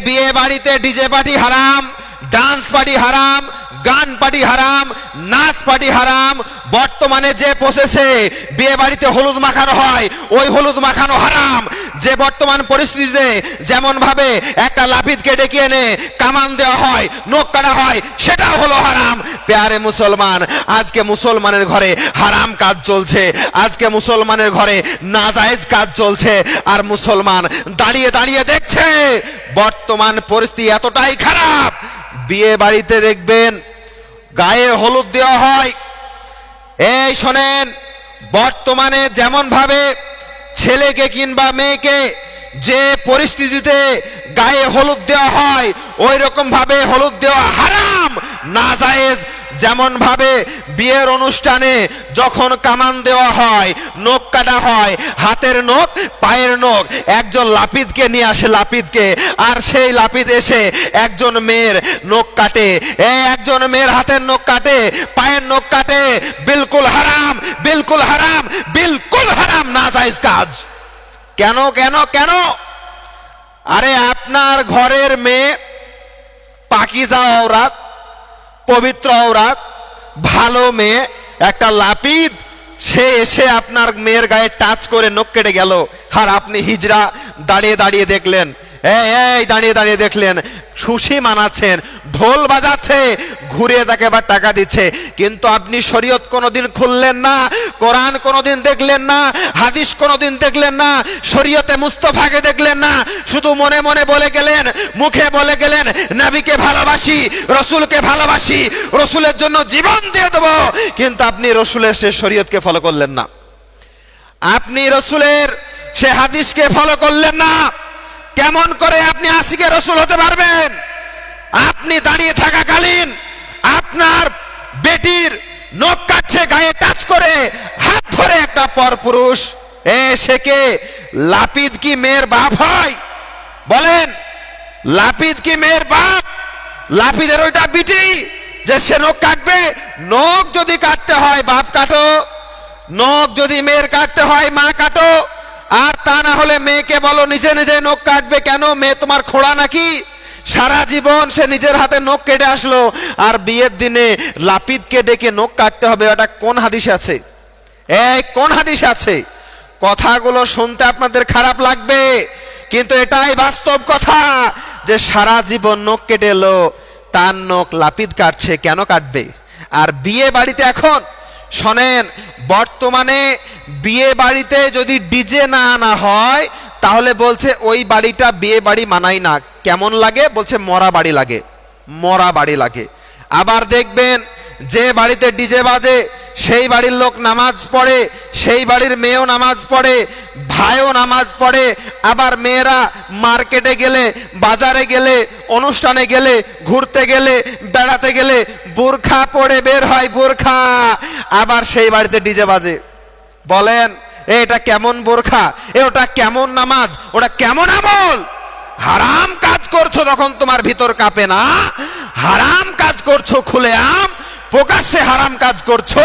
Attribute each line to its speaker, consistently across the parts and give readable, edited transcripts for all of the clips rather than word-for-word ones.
Speaker 1: বিয়ে বাড়িতে DJ party হারাম, ডান্স পার্টি হারাম, গান পার্টি হারাম, নাচ পার্টি হারাম। বর্তমানে যে প্রসেসে বিয়ে বাড়িতে হলুদ মাখানো হয় ওই হলুদ মাখানো হারাম। যে বর্তমান পরিস্থিতিতে যেমন ভাবে একটা লাপিতকে ডেকে এনে কামান দেওয়া হয়, নখ কাটা হয়, সেটা হলো হারাম। প্যারে মুসলমান, আজকে মুসলমানের ঘরে হারাম কাজ চলছে, আজকে মুসলমানের ঘরে নাজায়েজ কাজ চলছে, আর মুসলমান দাঁড়িয়ে দাঁড়িয়ে দেখছে। বর্তমান পরিস্থিতি এতটাই খারাপ, বিয়ে বাড়িতে দেখবেন গায়ে হলুদ দেওয়া হয়। এই শোনেন, বর্তমানে যেমন ভাবে ছেলেকে কিংবা মেয়েকে যে পরিস্থিতিতে গায়ে হলুদ দেওয়া হয় ওই রকম ভাবে হলুদ দেওয়া হারাম, নাজায়েজ। যেমন ভাবে বিয়ের অনুষ্ঠানে যখন কামান দেওয়া হয়, নখ কাটা হয়, হাতের নখ, পায়ের নখ, একজন লাপিতকে নিয়ে আসে, লাপিতকে, আর সেই লাপিত এসে একজন মেয়ের নখ কাটে, একজন মেয়ের হাতের নখ কাটে, পায়ের নখ কাটে। বিলকুল হারাম, বিলকুল হারাম, বিলকুল হারাম, নাজায়েজ কাজ। কেন কেন কেন? আরে আপনার ঘরের মেয়ে পাকিজা ঔরাত, পবিত্র ঔরাত, ভালো মেয়ে, একটা লাপিত সে এসে আপনার মেয়ের গায়ে টাচ করে নখ কেটে গেল, আর আপনি হিজড়া দাঁড়িয়ে দাঁড়িয়ে দেখলেন, এই দাঁড়িয়ে দাঁড়িয়ে দেখলেন, খুশি মানাচ্ছেন, ঢোল বাজাচ্ছে, ঘুরে তাকে আবার টাকা দিচ্ছে। কিন্তু আপনি শরীয়ত কোনোদিন খুললেন না, কোরআন কোনোদিন দেখলেন না, হাদিস কোনোদিন দেখলেন না, শরীয়তে মুস্তাফাকে দেখলেন না, শুধু মনে মনে বলে গেলেন, মুখে বলে গেলেন নবীকে ভালোবাসি, রসুলকে ভালোবাসি, রসুলের জন্য জীবন দিয়ে দেবো। কিন্তু আপনি রসুলের সে শরীয়তকে ফলো করলেন না, আপনি রসুলের সে হাদিসকে ফলো করলেন না। কেমন করে আপনি আশিকে রসুল হতে পারবেন? আপনি দাঁড়িয়ে থাকাকালীন আপনার বেটির নখ কাটছে, গায়ে টাচ করে, হাত ধরে একটা পরপুরুষ, সে কে? লাপিত কি মেয়ের বাপ হয়? বলেন, লাপিত কি মেয়ের বাপ? লাপিতের ওইটা বিটি যে সে নখ কাটবে? নখ যদি কাটতে হয় বাপ কাটো, নখ যদি মেয়ের কাটতে হয় মা কাটো, আর তা না হলে মেয়েকে বলো নিজে নিজে নখ কাটবে। কেন? মেয়ে তোমার খোড়া নাকি? সারা জীবন সে নিজের হাতে নখ কেটে আসলো, আর বিয়ের দিনে লাপিতকে ডেকে নখ কাটতে হবে? এটা কোন হাদিস আছে? কোন হাদিস আছে? কথাগুলো শুনতে আপনাদের খারাপ লাগবে, কিন্তু এটাই বাস্তব কথা যে সারা জীবন নখ কেটে এলো, তার নখ লাপিত কাটছে, কেন কাটবে? আর বিয়ে বাড়িতে এখন শোনেন, বর্তমানে বিয়ে বাড়িতে যদি ডিজে না আনা হয় তাহলে বলছে ওই বাড়িটা বিয়ে বাড়ি মানাই না। কেমন লাগে? বলছে মরা বাড়ি লাগে, মরা বাড়ি লাগে। আবার দেখবেন যে বাড়িতে ডিজে বাজে সেই বাড়ির লোক নামাজ পড়ে, সেই বাড়ির মেয়েও নামাজ পড়ে, ভাইও নামাজ পড়ে। আবার মেয়েরা মার্কেটে গেলে, বাজারে গেলে, অনুষ্ঠানে গেলে, ঘুরতে গেলে, বেড়াতে গেলে বোরখা পরে বের হয়, বোরখা। আবার সেই বাড়িতে ডিজে বাজে। বলেন এটা কেমন বোরখা, ওটা কেমন নামাজ, ওটা কেমন আমল? হারাম কাজ করছো তখন তোমার ভিতর কাঁপে না? হারাম কাজ করছো খুলেআম, প্রকাশ্যে হারাম কাজ করছো,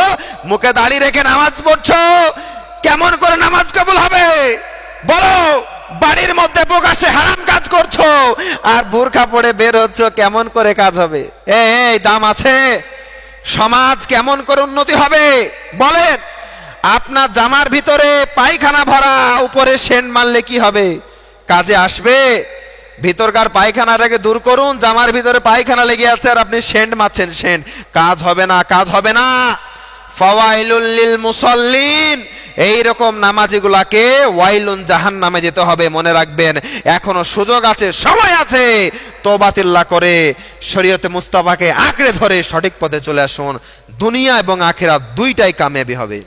Speaker 1: মুখে দাড়ি রেখে নামাজ পড়ছো, কেমন করে নামাজ কবুল হবে? বলো, বাড়ির মধ্যে প্রকাশ্যে হারাম কাজ করছো আর বোরখা পরে বের হচ্ছ, কেমন করে কাজ হবে? এই দাম আছে? সমাজ কেমন করে উন্নতি হবে? বলেন, আপনার জামার ভিতরে পায়খানা ভরা, উপরে সেন্ট মারলে কি হবে? কাজে আসবে? ভিতরকার পায়খানাটাকে দূর করুন, জামার ভিতরে পায়খানা লেগে আছে আর আপনি সেন্ট মারছেন, সেন্ট, কাজ হবে না, কাজ হবে না। ফাওয়াইলুল লিল মুসাল্লিন, এইরকম নামাজিগুলাকে ওয়াইলুন জাহান্নামে যেতে হবে। মনে রাখবেন, এখনো সুযোগ আছে, সময় আছে, তওবাতিল্লাহ করে শরীয়তে মুস্তাফাকে আঁকড়ে ধরে সঠিক পথে চলে আসুন। দুনিয়া এবং আখিরাত দুইটাই কামিয়াবি হবে।